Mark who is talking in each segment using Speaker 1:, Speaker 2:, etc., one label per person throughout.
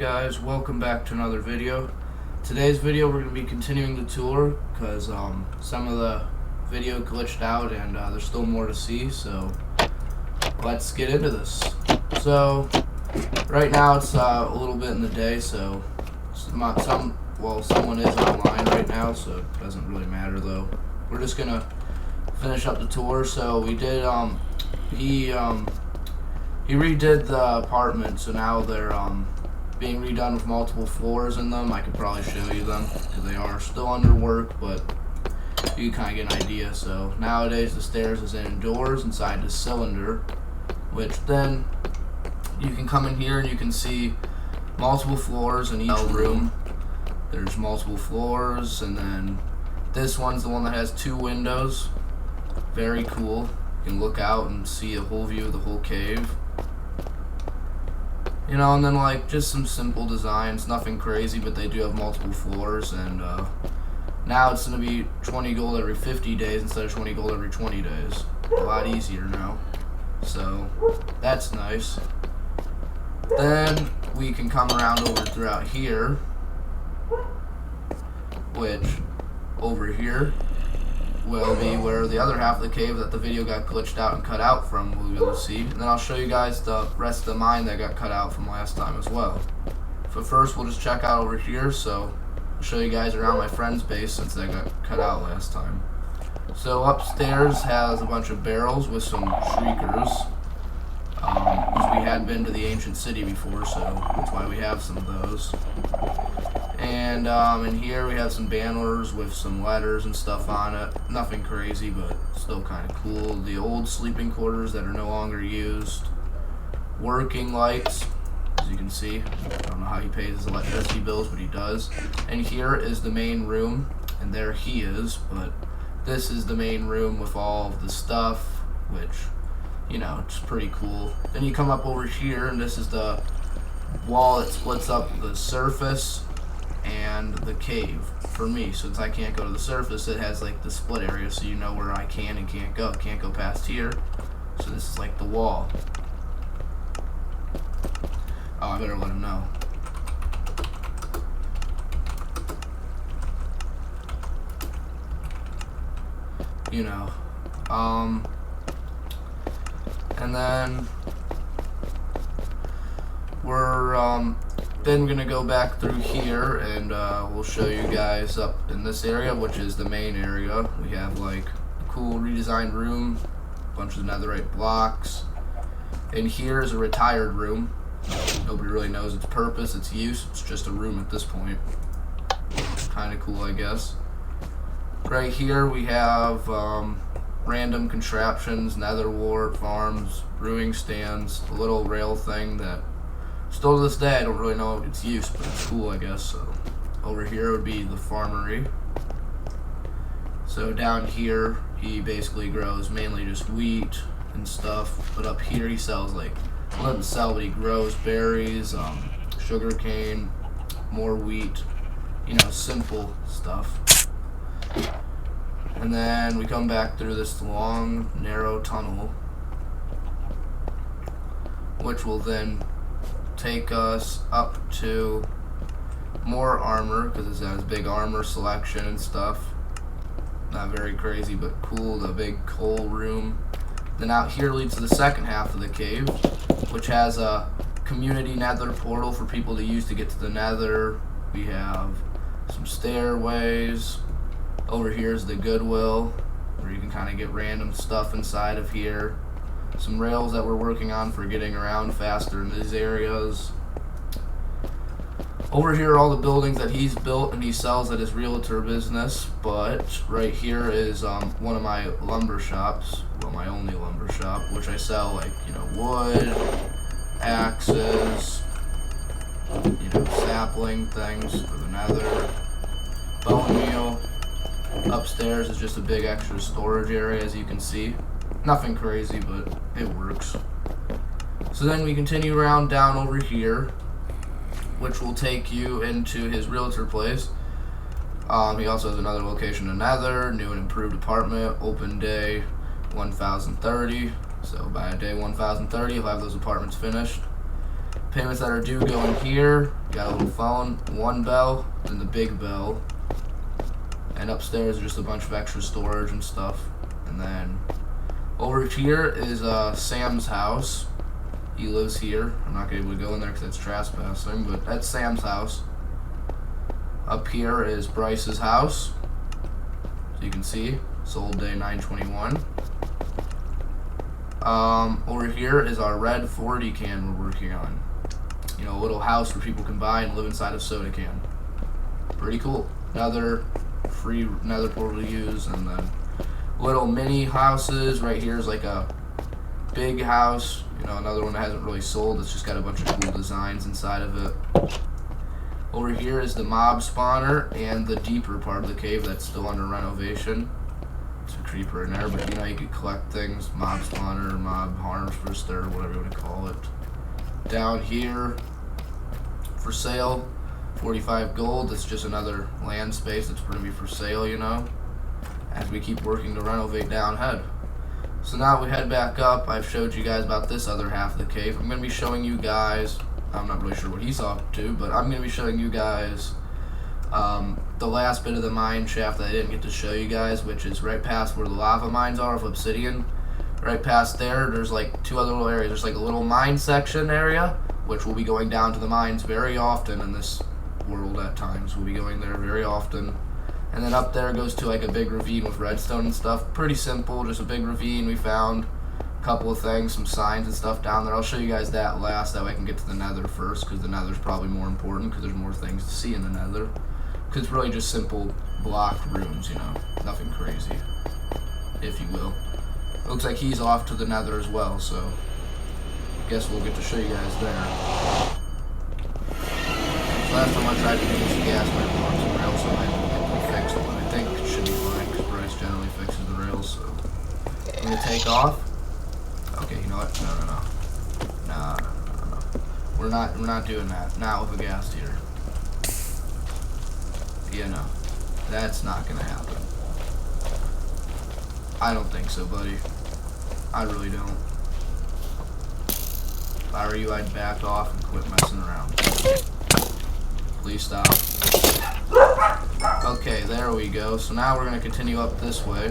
Speaker 1: guys, welcome back to another video. Today's video we're going to be continuing the tour because some of the video glitched out and there's still more to see, so let's get into this. So right now it's a little bit in the day, so someone is online right now, so it doesn't really matter though. We're just going to finish up the tour. So we did he redid the apartment, so now they're being redone with multiple floors in them. I could probably show you them because they are still under work, but you can kind of get an idea. So nowadays the stairs is indoors inside the cylinder, which then you can come in here and you can see multiple floors in each room. There's multiple floors, and then this one's the one that has 2 windows. Very cool. You can look out and see a whole view of the whole cave. You know, and then like just some simple designs, nothing crazy, but they do have multiple floors, and now it's going to be 20 gold every 50 days instead of 20 gold every 20 days. A lot easier now. So that's nice. Then we can come around over throughout here, which over here will be where the other half of the cave that the video got glitched out and cut out from we'll be able to see. And then I'll show you guys the rest of the mine that got cut out from last time as well. But first we'll just check out over here, so I'll show you guys around my friend's base since they got cut out last time. So upstairs has a bunch of barrels with some shriekers, because we had been to the ancient city before, so that's why we have some of those. And in here we have some banners with some letters and stuff on it. Nothing crazy, but still kind of cool. The old sleeping quarters that are no longer used. Working lights, as you can see. I don't know how he pays his electricity bills, but he does. And here is the main room, and there he is. But this is the main room with all of the stuff, which, you know, it's pretty cool. Then you come up over here, and this is the wall that splits up the surface and the cave. For me, since I can't go to the surface, it has like the split area, so you know where I can and can't go. Can't go past here, so this is like the wall. Oh, I better let him know. You know, and then we're then we're gonna go back through here, and we'll show you guys up in this area, which is the main area. We have like a cool redesigned room, a bunch of netherite blocks, and here is a retired room. Nobody really knows its purpose, its use. It's just a room at this point. Kind of cool, I guess. Right here we have random contraptions, nether wart farms, brewing stands, a little rail thing that still to this day I don't really know its use, but it's cool, I guess. So over here would be the farmery. So down here he basically grows mainly just wheat and stuff, but up here he sells like, well, doesn't sell, but he grows berries, sugar cane, more wheat, you know, simple stuff. And then we come back through this long narrow tunnel, which will then take us up to more armor, because it has big armor selection and stuff. Not very crazy, but cool. The big coal room. Then out here leads to the second half of the cave, which has a community nether portal for people to use to get to the nether. We have some stairways. Over here is the Goodwill, where you can kind of get random stuff inside of here. Some rails that we're working on for getting around faster in these areas. Over here are all the buildings that he's built and he sells at his realtor business, but right here is one of my lumber shops, well, my only lumber shop, which I sell like, you know, wood, axes, you know, sapling things for the nether, bone meal. Upstairs is just a big extra storage area, as you can see. Nothing crazy, but it works. So then we continue around down over here, which will take you into his realtor place. He also has another location in Nether, new and improved apartment, open day 1030. So by day 1030, he'll have those apartments finished. Payments that are due go in here. Got a little phone, one bell, then the big bell. And upstairs is just a bunch of extra storage and stuff. And then over here is Sam's house. He lives here. I'm not going to be able to go in there because it's trespassing, but that's Sam's house. Up here is Bryce's house. So you can see, sold day 9/21. Over here is our red 40 can we're working on. You know, a little house where people can buy and live inside a soda can. Pretty cool. Another free nether portal to use, and then little mini houses. Right here is like a big house. You know, another one that hasn't really sold. It's just got a bunch of cool designs inside of it. Over here is the mob spawner and the deeper part of the cave that's still under renovation. It's a creeper in there, but you know, you could collect things. Mob spawner, mob harvester, whatever you want to call it. Down here, for sale, 45 gold. It's just another land space that's going to be for sale, you know, as we keep working to renovate down head. So now we head back up. I've showed you guys about this other half of the cave. I'm going to be showing you guys, I'm not really sure what he's up to, but I'm going to be showing you guys the last bit of the mine shaft that I didn't get to show you guys, which is right past where the lava mines are of obsidian. Right past there's like two other little areas. There's like a little mine section area, which we'll be going down to the mines very often in this world at times. We'll be going there very often. And then up there goes to like a big ravine with redstone and stuff. Pretty simple, just a big ravine. We found a couple of things, some signs and stuff down there. I'll show you guys that last, that way I can get to the nether first, because the nether's probably more important, because there's more things to see in the nether. Because it's really just simple blocked rooms, you know, nothing crazy, if you will. Looks like he's off to the nether as well, so I guess we'll get to show you guys there. So last time I tried to use the gas pipe on some rails, so I fixed it, but I think it should be fine, because Bryce generally fixes the rails, so I'm going to take off. Okay, you know what? No. We're not doing that. Not with a gas heater. Yeah, no. That's not gonna happen. I don't think so, buddy. I really don't. If I were you, I'd back off and quit messing around. Please stop. Okay, there we go. So now we're gonna continue up this way,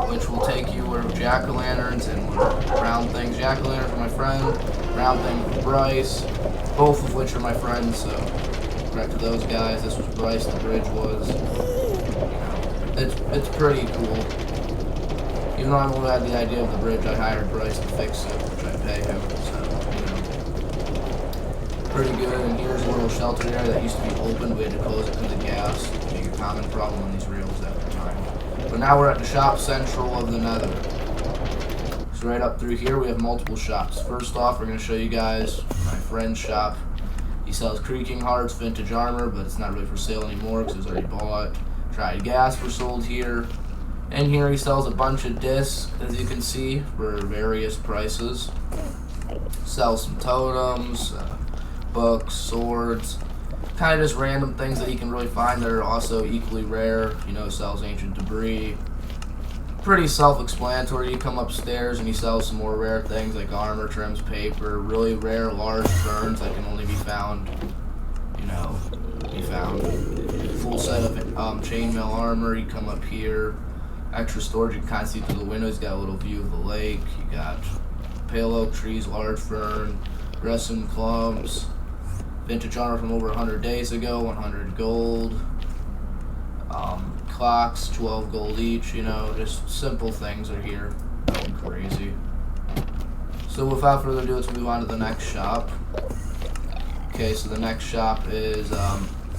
Speaker 1: which will take you where jack-o'-lanterns and round things. Jack-o'-lanterns for my friend, round thing for Bryce, both of which are my friends, so back to those guys. This was Bryce, the bridge was. It's pretty cool. Even though I only had the idea of the bridge, I hired Bryce to fix it, which I pay him, so, you know. Pretty good. And here's a little shelter area that used to be open. We had to close it because of gas. Being a common problem on these rails at the time. But now we're at the shop central of the nether. So right up through here, we have multiple shops. First off, we're going to show you guys my friend's shop. He sells creaking hearts, vintage armor, but it's not really for sale anymore because it was already bought. Tried gas were sold here. And here he sells a bunch of discs, as you can see, for various prices. Sells some totems, books, swords, kind of just random things that you can really find that are also equally rare. You know, sells ancient debris. Pretty self-explanatory. You come upstairs and he sells some more rare things like armor, trims, paper, really rare large ferns that can only be found, you know, full set of chainmail armor. You come up here, extra storage, you can kind of see through the windows. Got a little view of the lake. You got pale oak trees, large fern, Gressum clumps, vintage armor from over 100 days ago, 100 gold. Clocks, 12 gold each, you know, just simple things are here. Nothing crazy. So without further ado, let's move on to the next shop. Okay, so the next shop is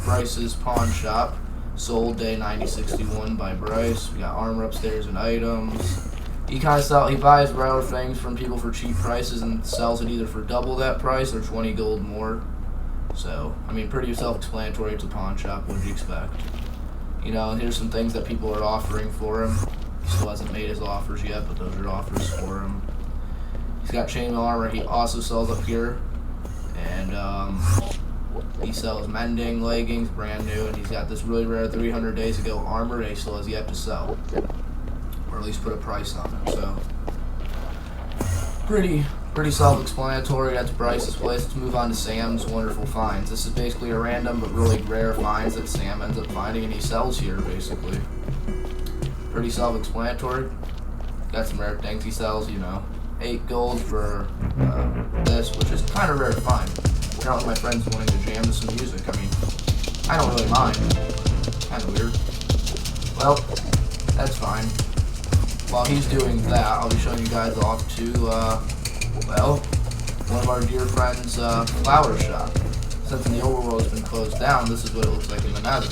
Speaker 1: Bryce's pawn shop. Sold day 9061 by Bryce. We got armor upstairs and items. He buys rare things from people for cheap prices and sells it either for double that price or 20 gold more. So, I mean, pretty self-explanatory. It's a pawn shop. What would you expect? You know, here's some things that people are offering for him. He still hasn't made his offers yet, but those are offers for him. He's got chainmail armor he also sells up here. And he sells mending leggings, brand new. And he's got this really rare 300 days ago armor that he still has yet to sell. Or at least put a price on it. So, pretty Pretty self-explanatory. That's Bryce's place. Let's move on to Sam's wonderful finds. This is basically a random but really rare finds that Sam ends up finding and he sells here, basically. Pretty self-explanatory. Got some rare things he sells, you know. 8 gold for this, which is kind of rare to find. Apparently my friend's wanting to jam to some music. I mean, I don't really mind. Kind of weird. Well, that's fine. While he's doing that, I'll be showing you guys off to, well, one of our dear friends' flower shop. Since the overworld has been closed down, this is what it looks like in the nether.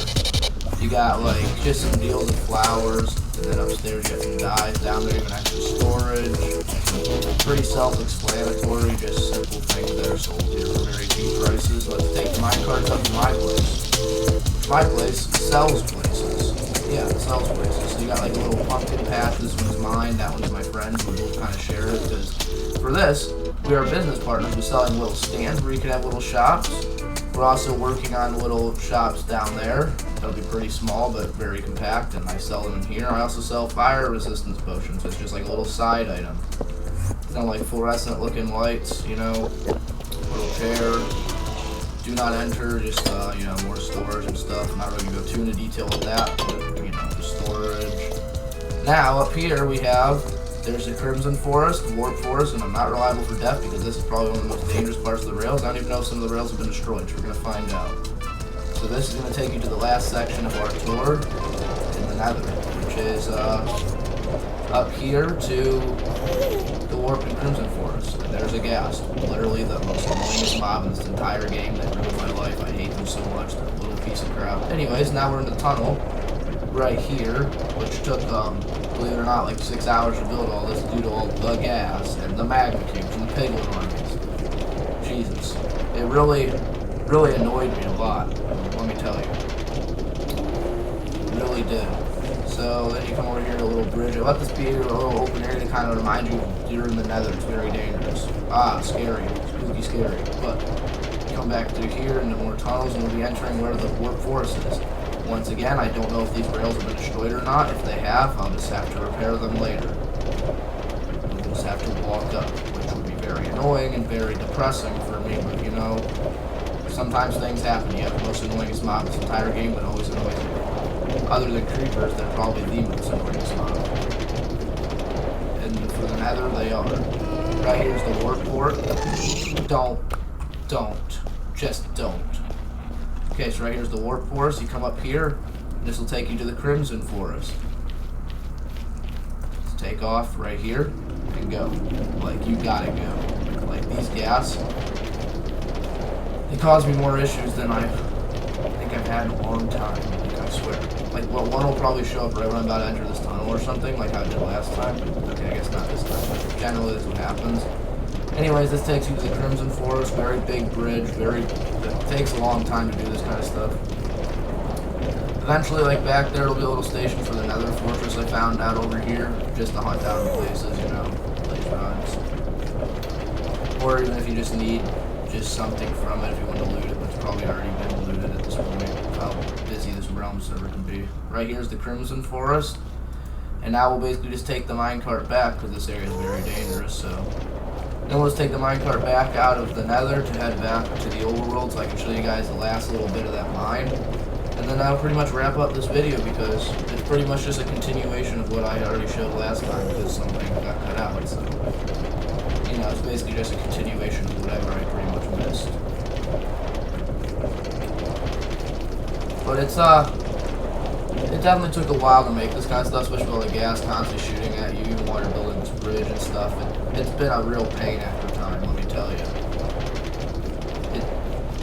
Speaker 1: You got, like, just some deals of flowers, and then upstairs you got some dyes, down there even extra storage. Pretty self-explanatory, just simple things that are sold here for very cheap prices. Let's take the minecarts up to my place. My place sells places. Yeah, it sells places. So you got like a little pumpkin patch. This one's mine, that one's my friend's. We'll both kind of share it because for this, we are business partners. We're selling little stands where you can have little shops. We're also working on little shops down there. They'll be pretty small but very compact, and I sell them in here. I also sell fire resistance potions. So it's just like a little side item. It's not like fluorescent looking lights, you know, little chair. Do not enter, just, you know, more storage and stuff. I'm not really going to go too into detail with that, but, you know, the storage. Now, up here we have, there's the Crimson Forest, Warp Forest, and I'm not reliable for depth because this is probably one of the most dangerous parts of the rails. I don't even know if some of the rails have been destroyed, so we're going to find out. So this is going to take you to the last section of our tour in the nether, which is up here to the Warp and Crimson Forest. And there's a ghast, literally the most annoyingest mob in this entire game that ruined my life. I hate them so much, they're a little piece of crap. Anyways, now we're in the tunnel right here, which took, believe it or not, like 6 hours to build all this due to all the gas and the magma cubes and the piglin armies. Jesus. It really annoyed me a lot, let me tell you. It really did. So then you come over here to a little bridge. I let this be a little open area to kind of remind you you're in the nether. It's very dangerous. Scary. Spooky scary. But come back through here into more tunnels and we'll be entering where the Warp Forest is. Once again, I don't know if these rails have been destroyed or not. If they have, I'll just have to repair them later. We'll just have to walk up, which would be very annoying and very depressing for me, but you know, sometimes things happen. You have the most annoyingest mob in this entire game, but always annoys me. Other than creepers, they're probably the most annoyingest mob. And for the nether, they are. Right here's the warp port. Just don't. Okay, so right here's the Warp Forest. You come up here, and this will take you to the Crimson Forest. Let's take off right here and go. Like, you gotta go. Like, these gas, they cause me more issues than I think I've had in a long time. Like, I swear. Like, well, one will probably show up right when I'm about to enter this tunnel or something, like how I did last time. Okay, I guess not this time, but generally that's what happens. Anyways, this takes you to the Crimson Forest, very big bridge, it takes a long time to do this kind of stuff. Eventually, like back there, will be a little station for the Nether Fortress I found out over here, just to hunt down places, you know, place runs. Or even if you just need just something from it, if you want to loot it, but it's probably already been looted at this point, how busy this realm server can be. Right here's the Crimson Forest, and now we'll basically just take the minecart back, because this area is very dangerous, so. Then we'll just take the minecart back out of the nether to head back to the overworld so I can show you guys the last little bit of that mine. And then that'll pretty much wrap up this video because it's pretty much just a continuation of what I already showed last time because something got cut out. So, you know, it's basically just a continuation of whatever I pretty much missed. But it definitely took a while to make this kind of stuff, especially with all the gas constantly shooting at you while you're building this bridge and stuff. It's been a real pain after time, let me tell you.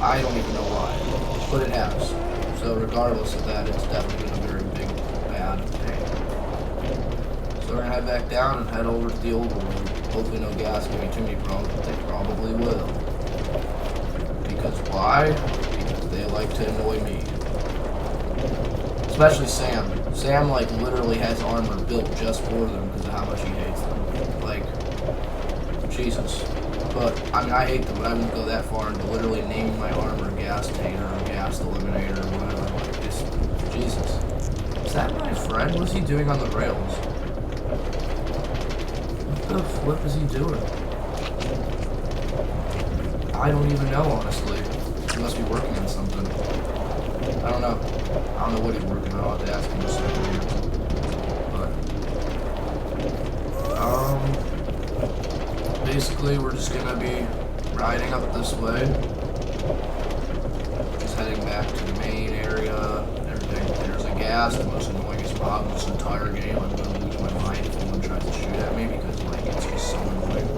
Speaker 1: I don't even know why, but it has. So regardless of that, it's definitely been a very big, bad pain. So we're gonna head back down and head over to the old world. Hopefully no gas give me too many problems, but they probably will. Because why? Because they like to annoy me. Especially Sam. Sam, like, literally has armor built just for them because of how much he hates them. Like, Jesus. But, I mean, I hate them, but I wouldn't go that far into literally naming my armor Gastator or Gas Eliminator or whatever. Like, just, Jesus. Is that my friend? What's he doing on the rails? What the flip is he doing? I don't even know, honestly. He must be working on something. I don't know. I don't know what he's working on. I'll have to ask him in a second here. But, basically, we're just gonna be riding up this way. Just heading back to the main area and everything. There's a gas, the most annoyingest mob in this entire game. I'm gonna lose my mind if anyone tries to shoot at me because, like, it's just so annoying.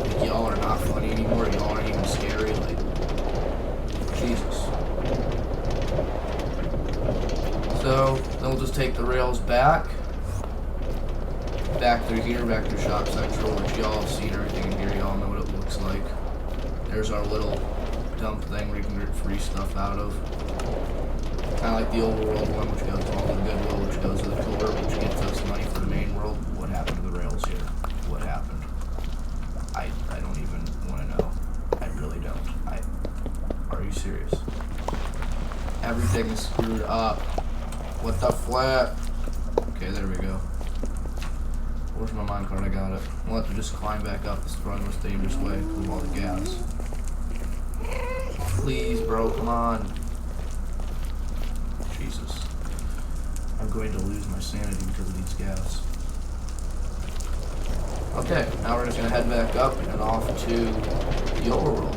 Speaker 1: Like, y'all are not funny anymore. Y'all aren't even scary. Like, Jesus. So, then we'll just take the rails back through here, back through Shop Central, which y'all have seen everything in here. Y'all know what it looks like. There's our little dump thing where you can get free stuff out of. Kind of like the overworld one, which goes to all the Goodwill, which goes to the core, which gets us money for the main world. What happened to the rails here? What happened? I don't even want to know. I really don't. Are you serious? Everything is screwed up. What the flip? Okay, there we go. Where's my minecart? I got it. We'll have to just climb back up. This is probably the most dangerous way with all the gas. Please, bro, come on. Jesus. I'm going to lose my sanity because of these gas. Okay, now we're just going to head back up and off to the overworld.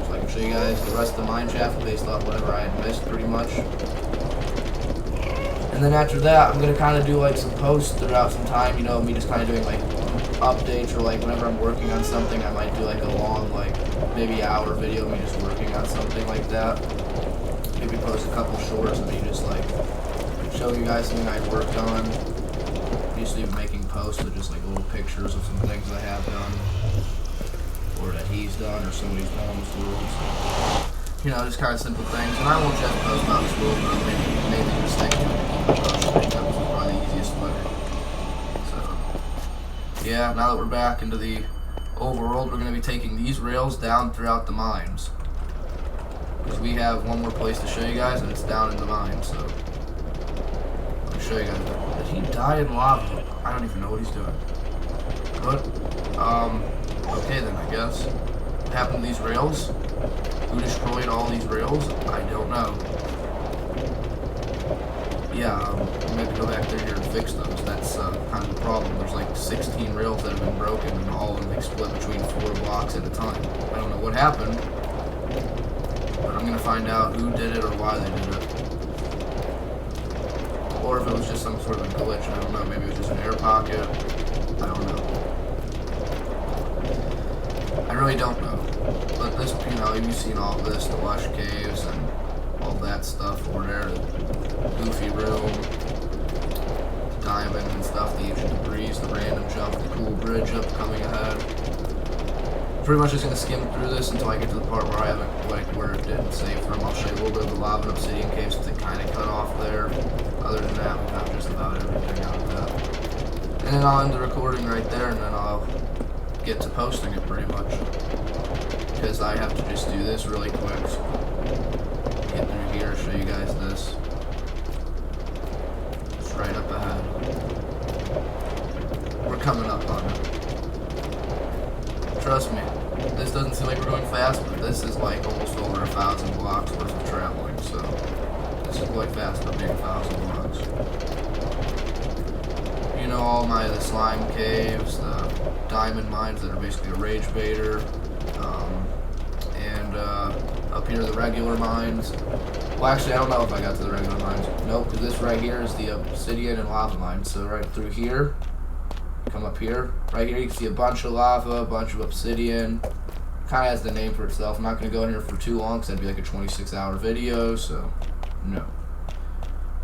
Speaker 1: So I can show you guys the rest of the mine shaft based off whatever I had missed pretty much. And then after that, I'm going to kind of do like some posts throughout some time, you know, me just kind of doing like updates or like whenever I'm working on something, I might do like a long, like maybe hour video of me just working on something like that. Maybe post a couple shorts of me just like showing you guys something I worked on. Usually making posts of just like little pictures of some things I have done or that he's done or somebody's done on this world. So, you know, just kind of simple things. And I won't just post about this world, but maybe just think to it. That was probably the easiest way. So, yeah, now that we're back into the overworld, we're going to be taking these rails down throughout the mines. Because we have one more place to show you guys, and it's down in the mine, so I'll show you guys. Did he die in lava? I don't even know what he's doing. But, okay then, I guess. What happened to these rails? Who destroyed all these rails? I don't know. Yeah, we have to go back there here and fix those. That's kind of the problem. There's like 16 rails that have been broken, and all of them like split between 4 blocks at a time. I don't know what happened, but I'm gonna find out who did it or why they did it. Or if it was just some sort of a glitch. I don't know. Maybe it was just an air pocket. I don't know. I really don't know. But this, you know, you've seen all this, the lush caves and all that stuff over there, the goofy room, the diamond and stuff, the ancient debris, the random jump, the cool bridge up coming ahead. Pretty much just gonna skim through this until I get to the part where I haven't, like, where it didn't save from. I'll show you a little bit of the lava and obsidian caves since it kind of cut off there. Other than that, we got just about everything out of that. And then I'll end the recording right there, and then I'll get to posting it pretty much. Because I have to just do this really quick. So get through here, show you guys this. It's right up ahead. We're coming up on it. Trust me, this doesn't seem like we're going fast, but this is like almost over 1,000 blocks worth of traveling, so this is quite fast for being 1,000 blocks. You know, all the slime caves, the diamond mines that are basically a rage baiter, and up here the regular mines. Well, actually, I don't know if I got to the regular mines. Nope, because this right here is the obsidian and lava mine. So right through here, come up here. Right here you can see a bunch of lava, a bunch of obsidian. Kind of has the name for itself. I'm not going to go in here for too long because that'd be like a 26-hour video, so no.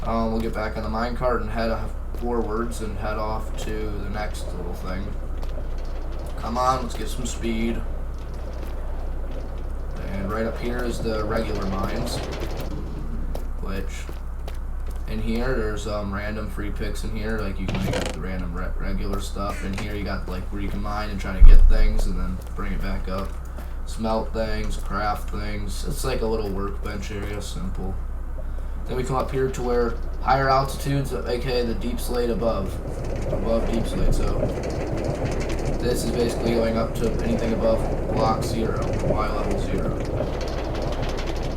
Speaker 1: We'll get back on the minecart and head forwards and head off to the next little thing. Come on, let's get some speed. And right up here is the regular mines, which in here there's random free picks in here, like you can make the random regular stuff. In here you got like where you can mine and try to get things and then bring it back up, smelt things, craft things. It's like a little workbench area, simple. Then we come up here to where higher altitudes, aka the deep slate above deep slate. So This is basically going up to anything above block 0, Y level 0.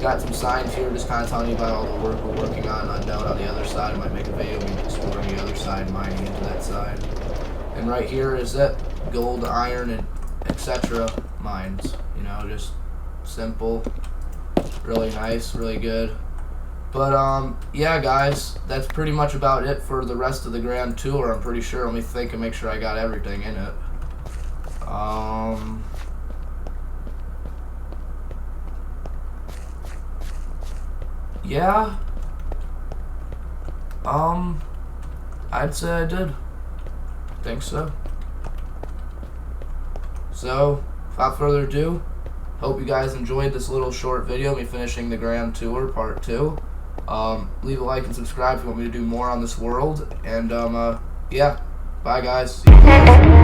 Speaker 1: Got some signs here just kind of telling you about all the work we're working on unknown on the other side. I might make a video of me exploring the other side, mining into that side. And right here is it, gold, iron, and etc. mines. You know, just simple, really nice, really good. But yeah, guys, that's pretty much about it for the rest of the grand tour. I'm pretty sure. Let me think and make sure I got everything in it. Yeah. I'd say I did. Think so. So, without further ado, hope you guys enjoyed this little short video, me finishing the grand tour, part 2. Leave a like and subscribe if you want me to do more on this world. And, yeah. Bye, guys. See you guys.